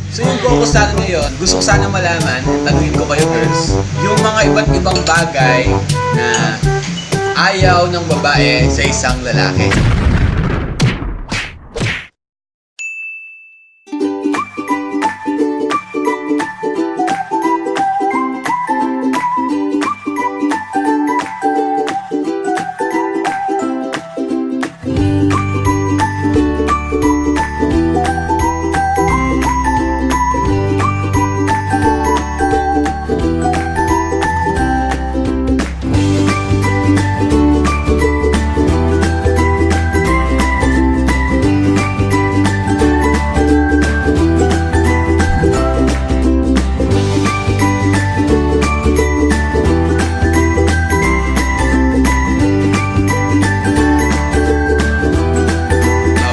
So yung focus natin ngayon, gusto ko sana malaman, tanungin ko kayo girls, yung mga iba't ibang bagay na ayaw ng babae sa isang lalaki.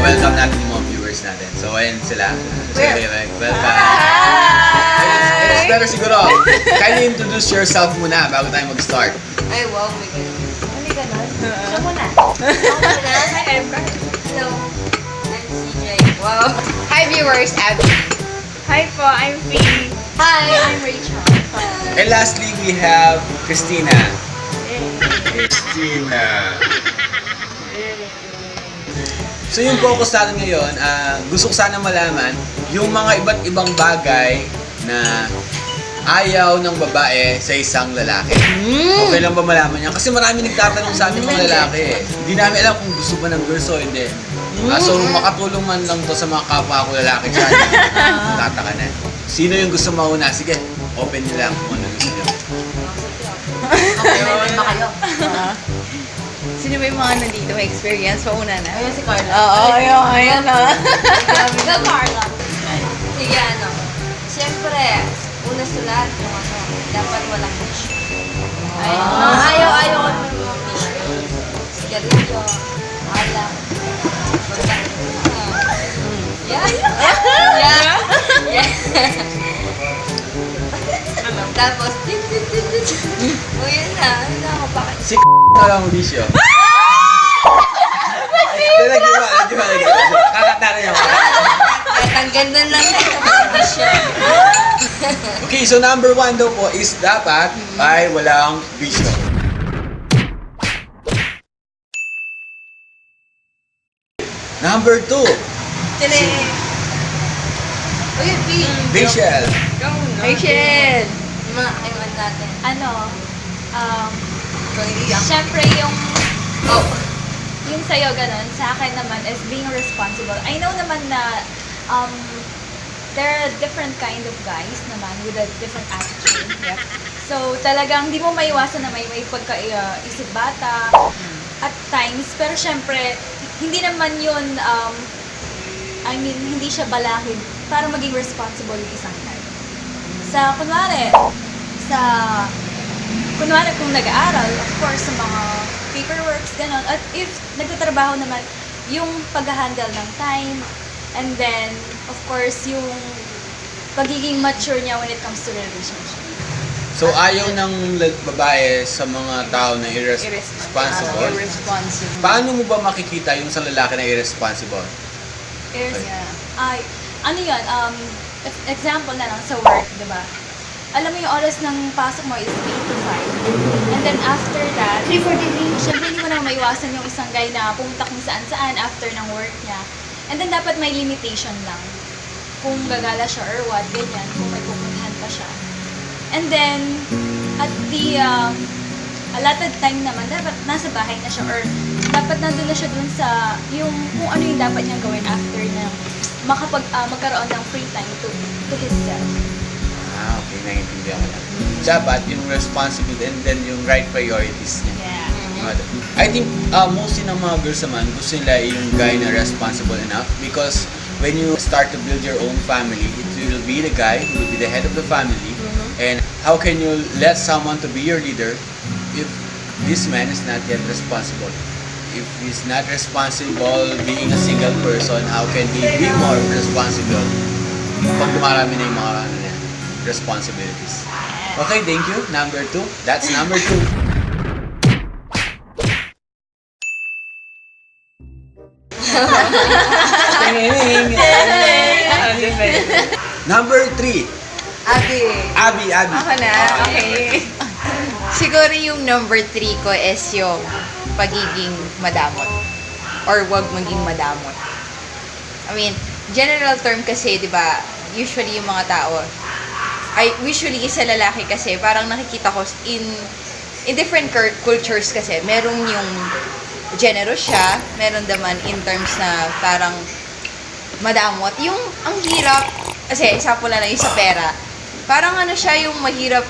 Welcome natin yung mga viewers natin. So, ayan sila. Welcome. It's better siguro. Kindly introduce yourself muna bago tayo mag-start. Ay, wow, my God. Hindi ka nun? Siya muna. Hi, Emma. Hello. I'm CJ. Wow. Hi viewers, Abby. Hi po, I'm Fee. Hi, I'm Rachel. And lastly, we have Christina. Christina. So yung focus natin ngayon, gusto ko sana malaman yung mga iba't ibang bagay na ayaw ng babae sa isang lalaki. Okay lang ba malaman yan? Kasi marami nagtatanong sa amin mga lalaki. Hindi namin alam kung gusto ba ng girls o hindi. So makatulong man lang to sa mga kapwa ko lalaki dyan. Tataka na. Sino yung gusto mauna? Sige, open nyo lang kung ano gusto nyo. Okay, ba kayo? Sino ba yung mga nandito may experience? Pauna na. Ayun si Carla. Oo, ayun na. Go, Carla. Sige, ano. Siyempre, una sa lahat, yung ano, dapat walang tissue. Ayaw ko ng mga tissue. Sigarilyo, alak, yeah. Tapos, o yun na, ako bakit? Si na lang ang bisyo. Lagi. Kakatara niya. Kahit ang ganda lang na tissue. Okay, so number 1 daw po is dapat ay walang bisyo. Number 2, Tele. Uy, B. Rachel. Rachel! Yung mga aywan natin. Siyempre yung sa'yo ganun, sa akin naman is being responsible. I know naman na there are different kind of guys naman with a different attitude. Yep. So talagang di mo maiwasan na may pagka-isip bata at times. Pero syempre, hindi naman yun, hindi siya balakid para maging responsible yung isang guy. Kunwari kung nag-aaral, of course, sa mga paperworks, gano'n. At if nagtatrabaho naman, yung pag-handle ng time, and then, of course, yung pagiging mature niya when it comes to relationship. So ayaw ng babae sa mga tao na irresponsible. Irresponsible. Paano mo ba makikita yung sa lalaki na irresponsible? Ano yun, example na lang sa work, di ba? Alam mo yung oras ng pasok mo is 8 to 5. And then after that, 3:43. Siyempre hindi mo na maiwasan yung isang guy na pumunta kung saan-saan after ng work niya. And then dapat may limitation lang. Kung gagala siya or what, ganyan, kung may pupuntahan pa siya. And then, at the allotted time naman, dapat nasa bahay na siya or dapat nandun na siya dun sa yung kung ano yung dapat niyang gawin after na magkaroon ng free time to himself. Okay, naiintindihan ko na. Dapat yung responsibility and then yung right priorities niya. Yeah. I think mostly ng mga girls naman gusto nila yung guy na responsible enough because when you start to build your own family, it will be the guy who will be the head of the family. And how can you let someone to be your leader if this man is not yet responsible? If he's not responsible being a single person, how can he be more responsible pag dumarami na yung mga responsibilities? Okay, thank you. Number 2. That's number 2. Number 3, Abi. Abby. Ako na, okay. Siguro yung number 3 ko is yung pagiging madamot. Or wag maging madamot. I mean, general term kasi, di ba, usually yung mga tao, usually sa lalaki kasi, parang nakikita ko in different cultures kasi, merong yung generous siya, meron naman in terms na parang madamot. Yung, ang hirap, kasi example na lang yung sa pera, parang ano siya yung mahirap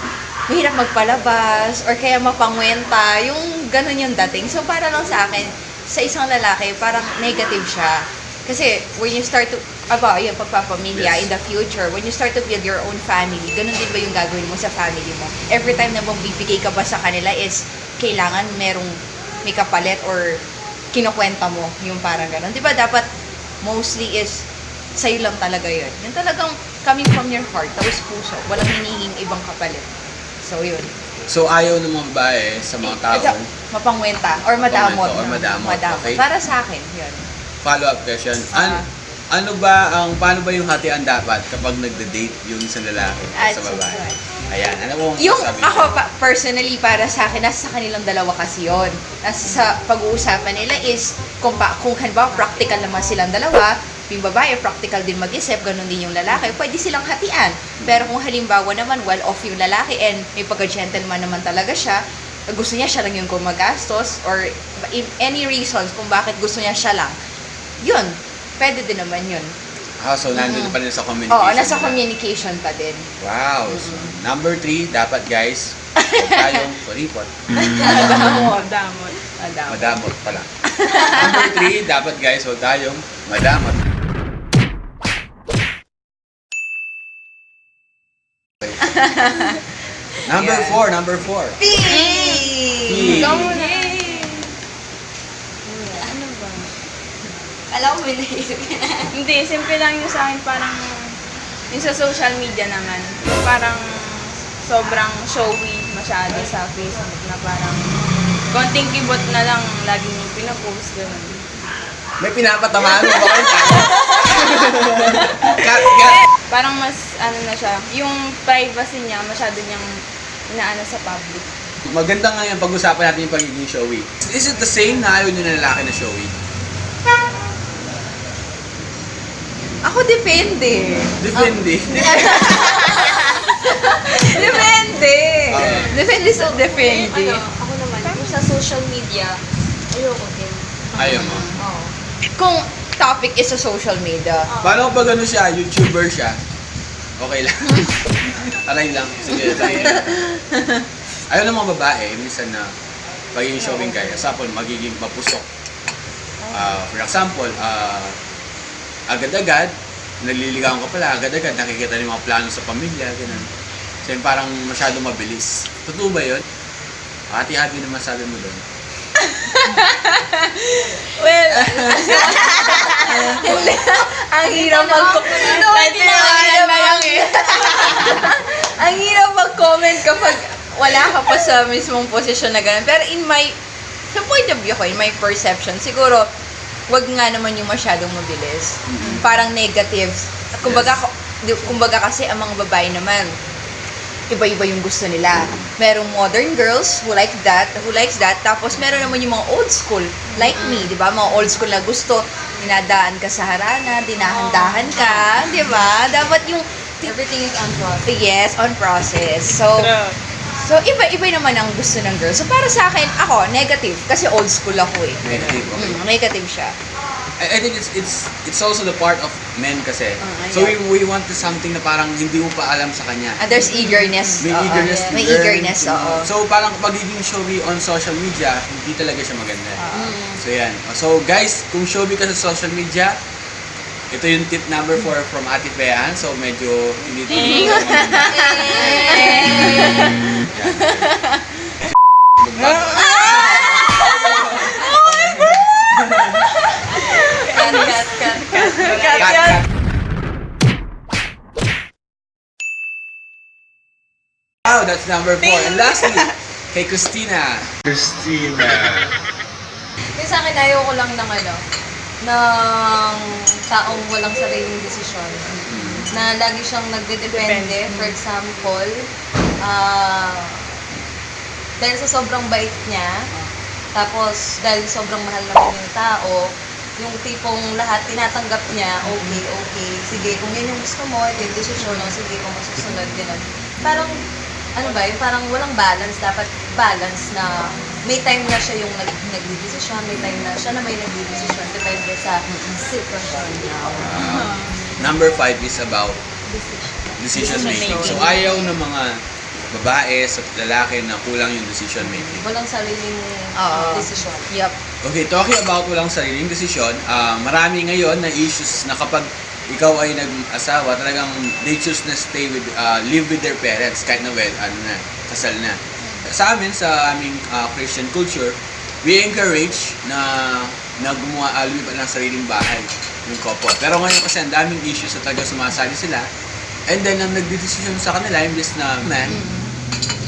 magpalabas, or kaya mapangwenta, yung ganun yung dating. So, para lang sa akin, sa isang lalaki, parang negative siya. Kasi, when you start to, yung pagpapamilya in the future, when you start to build your own family, ganun din ba yung gagawin mo sa family mo? Every time na magbibigay ka ba sa kanila is, kailangan may kapalit or kinukwenta mo yung parang ganun. Di ba dapat, mostly is, sa'yo lang talaga yun. Yung talagang coming from your heart, tapos puso, walang hinihing ibang kapalit. So, yun. So, ayaw ng mga babae sa mga taong Mapangwenta or madamot. Madamot, okay. Para sa akin, yun. follow-up question. Paano ba yung hatian dapat kapag nagde-date yung isang lalaki At sa babae? sexual. Ayan, ano mo Yung sabi ako, mo? personally, para sa akin, nasa kanilang dalawa kasi yun. Nasa sa pag-uusapan nila is, kung halimbawa practical naman silang dalawa, yung babae, practical din mag-isip, ganun din yung lalaki, pwede silang hatian. Pero kung halimbawa naman, well-off yung lalaki and may pagka-gentleman naman talaga siya, gusto niya siya lang yung gumagastos, or any reasons kung bakit gusto niya siya lang, yun, pwede din naman yun. So nandun pa rin sa communication. Oo, nasa nila. communication pa din. Wow. So, number 3, dapat guys, huwag tayong kuripot. Damot. Madamot pala. Number 3, dapat guys, huwag tayong madamot. Okay. Number 4. P! Ikaw muna. Ano ba? Alam ko may naisip ka na. Hindi, simple lang yung sa akin, parang yung sa social media naman, parang sobrang showy masyado sa Facebook na parang konting kibot na lang lagi niyong pinapost, gano'n. May pinapatamaan mo ba kayo? Cut! Parang mas, ano na siya, yung privacy niya, masyado niyang inaano sa public. Maganda nga yung pag-usapan natin yung pagiging showy. Is it the same na ayaw nyo na lalaki na showy? Ako depende. Depende. Depende. Depende sa depende. Ako naman, kung sa social media, ayoko din. Ayaw mo. Oo. Kung topic is sa social media, Paano pag ano siya, YouTuber siya? Okay lang. Aray lang. Sige, tayo. Ayaw ng mga babae, minsan na pagiging showing guy, example, magiging mapusok. For example, agad-agad, naliligawan ka pala, agad-agad, nakikita ng mga plano sa pamilya, gano'n. So, yung parang masyado mabilis. Totoo ba yun? Hati-hati naman sabi mo doon. well, ang hirap ang hirap mag-comment kapag wala ka pa sa mismong posisyon na ganun. Pero sa point of view ko, in my perception, siguro, wag nga naman yung masyadong mabilis. Parang negatives. Kumbaga kasi ang mga babae naman, iba-iba yung gusto nila. Merong modern girls who likes that. Tapos meron naman yung mga old school, like me, di ba? Mga old school na gusto, dinadaan ka sa harana, dinahandahan ka, di ba? Dapat yung Everything is on process. yes, on process. So iba naman ang gusto ng girls. So para sa akin, ako, negative. Kasi old school ako eh. Negative, okay. Negative siya. I think it's also the part of men kasi. So yeah. we want to something na parang hindi mo pa alam sa kanya. And there's eagerness. May eagerness to May learn, eagerness, to know. oo. So parang pagiging showy on social media, hindi talaga siya maganda. So yan. So guys, kung showy ka sa social media, ito yung tip number 4 from Ate Pean. So medyo hindi ito. Cut. Wow, that's number 4. And lastly, kay Christina. Yung sa akin, ayoko lang ng ng taong walang sariling desisyon. na lagi siyang nagdedepende. For example, dahil sa sobrang bait niya, tapos dahil sobrang mahal naman yung tao, yung tipong lahat tinatanggap niya, okay, sige, kung yan yung gusto mo, ito yung desisyon mo, sige, kung masusunod, gano'n. Parang, ano ba yun, parang walang balance, dapat balance na may time na siya yung nagdidesisyon, may time na siya na may nagdidesisyon, depende sa sitwasyon niya. Number 5 is about decision making. So ayaw ng mga babae sa lalaki na kulang yung decision making. Walang sariling desisyon. Yup. Okay, talking about walang sariling desisyon, marami ngayon na issues na kapag ikaw ay nag-asawa, talagang they choose na stay with, live with their parents kahit na kasal na. Sa amin, sa aming Christian culture, we encourage na lumipat ng sariling bahay yung couple. Pero ngayon kasi ang daming issues na talaga sumasali sila. And then, ang nagdidesisyon sa kanila, imbes na man,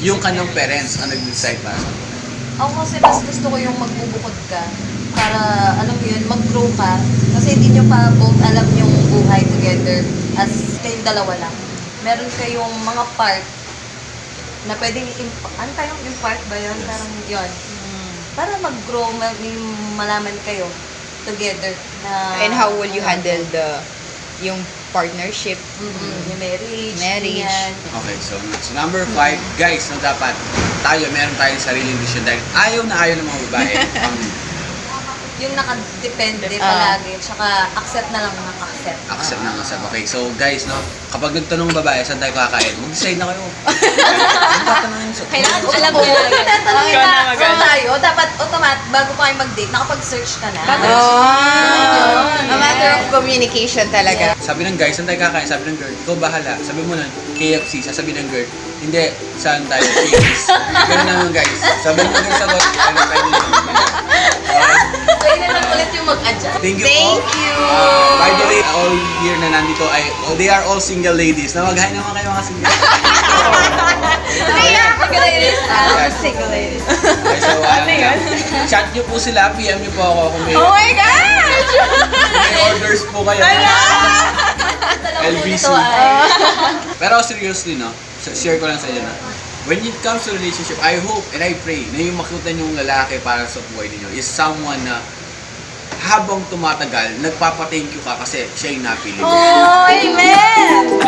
yung kanyang parents ang nag-decide para sa kanila. Ako kasi mas gusto ko yung magbubukod ka para, alam mo yun, mag-grow ka. Kasi hindi nyo pa both alam yung buhay together as kayong dalawa lang. Meron kayong mga part na pwedeng, ano tayong impart ba yun? Yes. Parang yun. Para mag-grow, may malaman kayo together na... And how will you handle yung partnership? Yung marriage. Marriage. ganyan. Okay, so number 5, guys, no, dapat meron tayong sariling decision dahil ayaw ng mga babae ang Yung nakadepende palagi, tsaka accept na lang ng accept. accept ng asap. Okay, so guys, no, kapag nagtanong babae, saan tayo kakain? Mag-decide na kayo. Kailangan ko alam Ikaw na na maganda. tayo, dapat bago pa kayo mag-date, nakapag-search ka na. A matter of communication talaga. Sabi ng guys, saan tayo kakain? Sabi ng girl, ikaw bahala. Sabi mo nun, KFC. Sasabi ng girl, hindi, saan tayo? KFC. Ganun naman guys. Sabi ng girl, sagot, ano tayo nila? Kaya na lang ulit yung mag-adjust. Thank you Thank po. you. By the way, all here na nandito ay, they are all single ladies. Na mag-hi naman kayo mga single. Single ladies. Okay, so, chat nyo po sila, PM nyo po ako kung may, Oh my gosh! may orders po kayo. LBC. Ito ay... Pero seriously, no, share ko lang sa inyo na, when it comes to relationship, I hope and I pray na yung makita yung lalaki para sa buhay ninyo is someone na habang tumatagal, nagpapa-thank you ka kasi siya yung napili mo. Oh, amen!